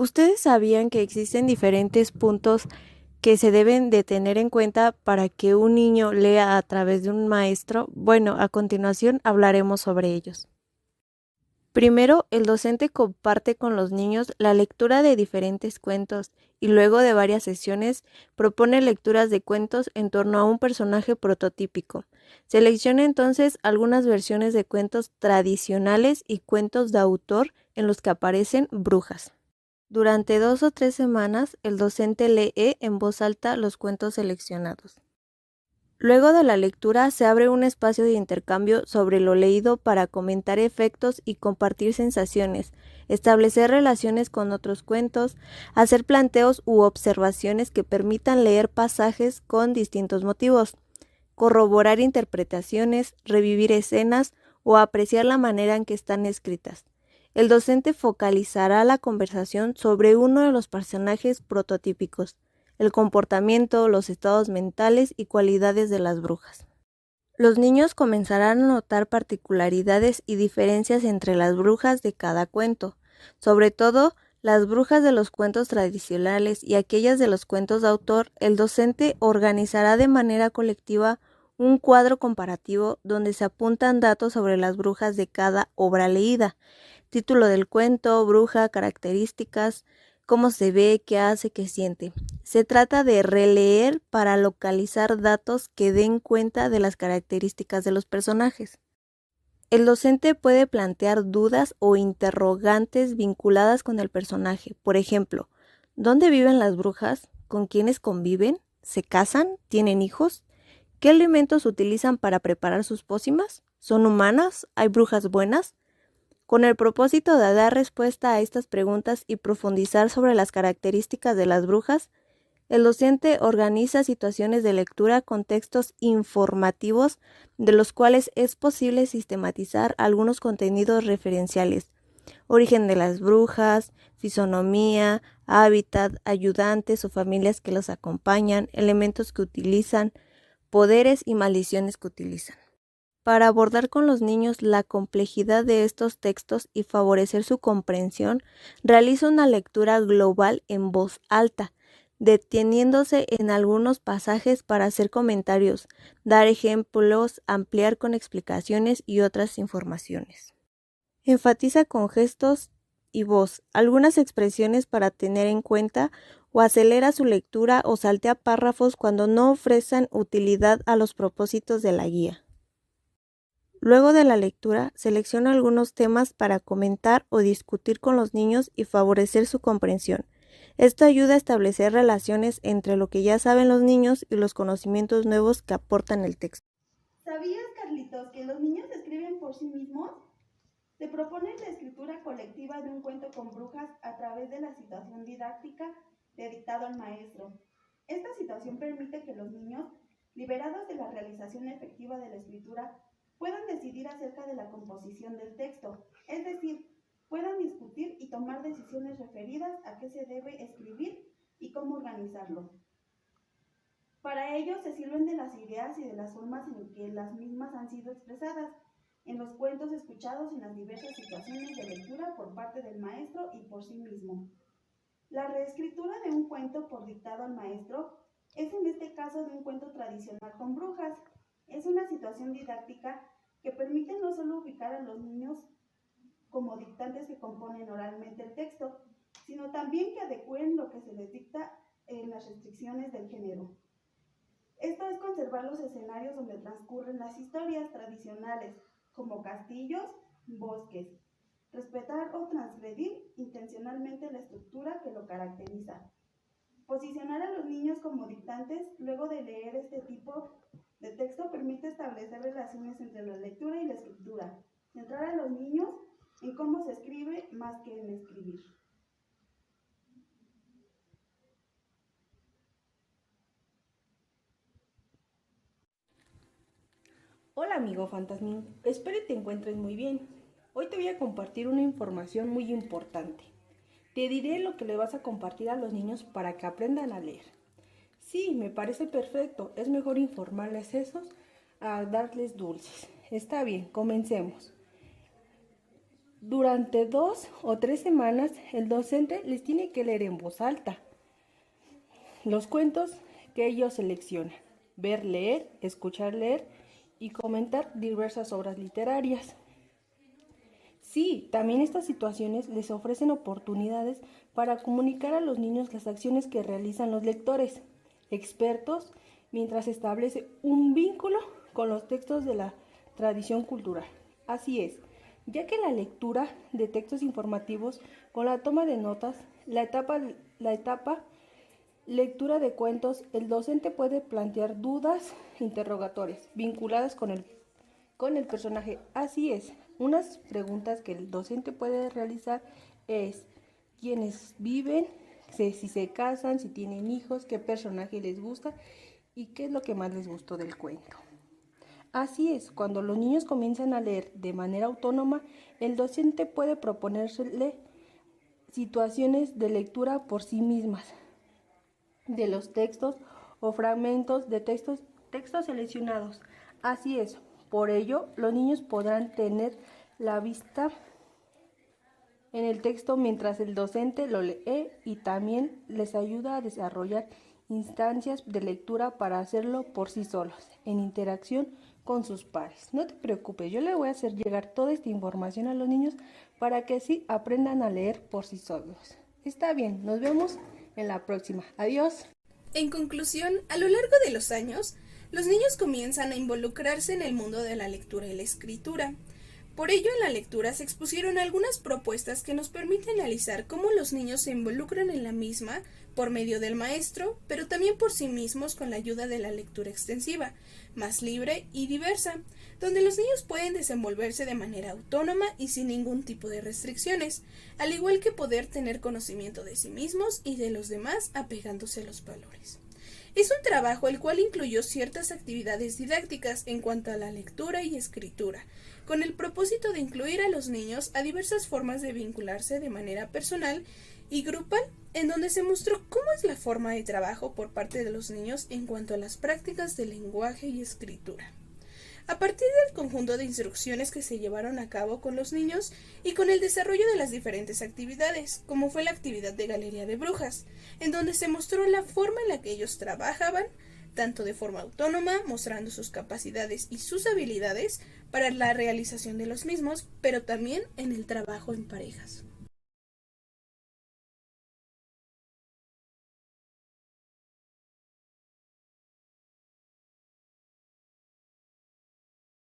¿Ustedes sabían que existen diferentes puntos que se deben de tener en cuenta para que un niño lea a través de un maestro? Bueno, a continuación hablaremos sobre ellos. Primero, el docente comparte con los niños la lectura de diferentes cuentos y luego de varias sesiones propone lecturas de cuentos en torno a un personaje prototípico. Selecciona entonces algunas versiones de cuentos tradicionales y cuentos de autor en los que aparecen brujas. Durante 2 o 3 semanas, el docente lee en voz alta los cuentos seleccionados. Luego de la lectura se abre un espacio de intercambio sobre lo leído para comentar efectos y compartir sensaciones, establecer relaciones con otros cuentos, hacer planteos u observaciones que permitan leer pasajes con distintos motivos, corroborar interpretaciones, revivir escenas o apreciar la manera en que están escritas. El docente focalizará la conversación sobre uno de los personajes prototípicos, el comportamiento, los estados mentales y cualidades de las brujas. Los niños comenzarán a notar particularidades y diferencias entre las brujas de cada cuento, sobre todo las brujas de los cuentos tradicionales y aquellas de los cuentos de autor. El docente organizará de manera colectiva un cuadro comparativo donde se apuntan datos sobre las brujas de cada obra leída: título del cuento, bruja, características, cómo se ve, qué hace, qué siente. Se trata de releer para localizar datos que den cuenta de las características de los personajes. El docente puede plantear dudas o interrogantes vinculadas con el personaje. Por ejemplo, ¿dónde viven las brujas? ¿Con quiénes conviven? ¿Se casan? ¿Tienen hijos? ¿Qué alimentos utilizan para preparar sus pócimas? ¿Son humanas? ¿Hay brujas buenas? Con el propósito de dar respuesta a estas preguntas y profundizar sobre las características de las brujas, el docente organiza situaciones de lectura con textos informativos de los cuales es posible sistematizar algunos contenidos referenciales: origen de las brujas, fisonomía, hábitat, ayudantes o familias que los acompañan, elementos que utilizan, poderes y maldiciones que utilizan. Para abordar con los niños la complejidad de estos textos y favorecer su comprensión, realiza una lectura global en voz alta, deteniéndose en algunos pasajes para hacer comentarios, dar ejemplos, ampliar con explicaciones y otras informaciones. Enfatiza con gestos y voz algunas expresiones para tener en cuenta, o acelera su lectura o saltea párrafos cuando no ofrezcan utilidad a los propósitos de la guía. Luego de la lectura, selecciona algunos temas para comentar o discutir con los niños y favorecer su comprensión. Esto ayuda a establecer relaciones entre lo que ya saben los niños y los conocimientos nuevos que aportan el texto. ¿Sabías, Carlitos, que los niños escriben por sí mismos? Se propone la escritura colectiva de un cuento con brujas a través de la situación didáctica de dictado al maestro. Esta situación permite que los niños, liberados de la realización efectiva de la escritura, puedan decidir acerca de la composición del texto, es decir, puedan discutir y tomar decisiones referidas a qué se debe escribir y cómo organizarlo. Para ello se sirven de las ideas y de las formas en que las mismas han sido expresadas, en los cuentos escuchados en las diversas situaciones de lectura por parte del maestro y por sí mismo. La reescritura de un cuento por dictado al maestro es en este caso de un cuento tradicional con brujas. Es una situación didáctica que permite no solo ubicar a los niños como dictantes que componen oralmente el texto, sino también que adecúen lo que se les dicta en las restricciones del género. Esto es conservar los escenarios donde transcurren las historias tradicionales, como castillos, bosques. Respetar o transgredir intencionalmente la estructura que lo caracteriza. Posicionar a los niños como dictantes luego de leer este tipo de texto permite establecer relaciones entre la lectura y la escritura. Centrar a los niños en cómo se escribe más que en escribir. Hola amigo Fantasmín, espero te encuentres muy bien. Hoy te voy a compartir una información muy importante. Te diré lo que le vas a compartir a los niños para que aprendan a leer. Sí, me parece perfecto, es mejor informarles esos a darles dulces. Está bien, comencemos. Durante 2 o 3 semanas, el docente les tiene que leer en voz alta los cuentos que ellos seleccionan, ver leer, escuchar leer y comentar diversas obras literarias. Sí, también estas situaciones les ofrecen oportunidades para comunicar a los niños las acciones que realizan los lectores, expertos, mientras se establece un vínculo con los textos de la tradición cultural. Así es, ya que la lectura de textos informativos con la toma de notas, la etapa lectura de cuentos, el docente puede plantear dudas interrogatorias vinculadas con el personaje. Así es, unas preguntas que el docente puede realizar es quiénes viven, si se casan, si tienen hijos, qué personaje les gusta y qué es lo que más les gustó del cuento. Así es, cuando los niños comienzan a leer de manera autónoma, el docente puede proponérsele situaciones de lectura por sí mismas de los textos o fragmentos de textos seleccionados. Así es, por ello los niños podrán tener la vista en el texto mientras el docente lo lee y también les ayuda a desarrollar instancias de lectura para hacerlo por sí solos, en interacción con sus pares. No te preocupes, yo le voy a hacer llegar toda esta información a los niños para que así aprendan a leer por sí solos. Está bien, nos vemos en la próxima. Adiós. En conclusión, a lo largo de los años, los niños comienzan a involucrarse en el mundo de la lectura y la escritura. Por ello, en la lectura se expusieron algunas propuestas que nos permiten analizar cómo los niños se involucran en la misma por medio del maestro, pero también por sí mismos con la ayuda de la lectura extensiva, más libre y diversa, donde los niños pueden desenvolverse de manera autónoma y sin ningún tipo de restricciones, al igual que poder tener conocimiento de sí mismos y de los demás apegándose a los valores. Es un trabajo el cual incluyó ciertas actividades didácticas en cuanto a la lectura y escritura, con el propósito de incluir a los niños a diversas formas de vincularse de manera personal y grupal, en donde se mostró cómo es la forma de trabajo por parte de los niños en cuanto a las prácticas de lenguaje y escritura. A partir del conjunto de instrucciones que se llevaron a cabo con los niños y con el desarrollo de las diferentes actividades, como fue la actividad de Galería de Brujas, en donde se mostró la forma en la que ellos trabajaban, tanto de forma autónoma, mostrando sus capacidades y sus habilidades para la realización de los mismos, pero también en el trabajo en parejas.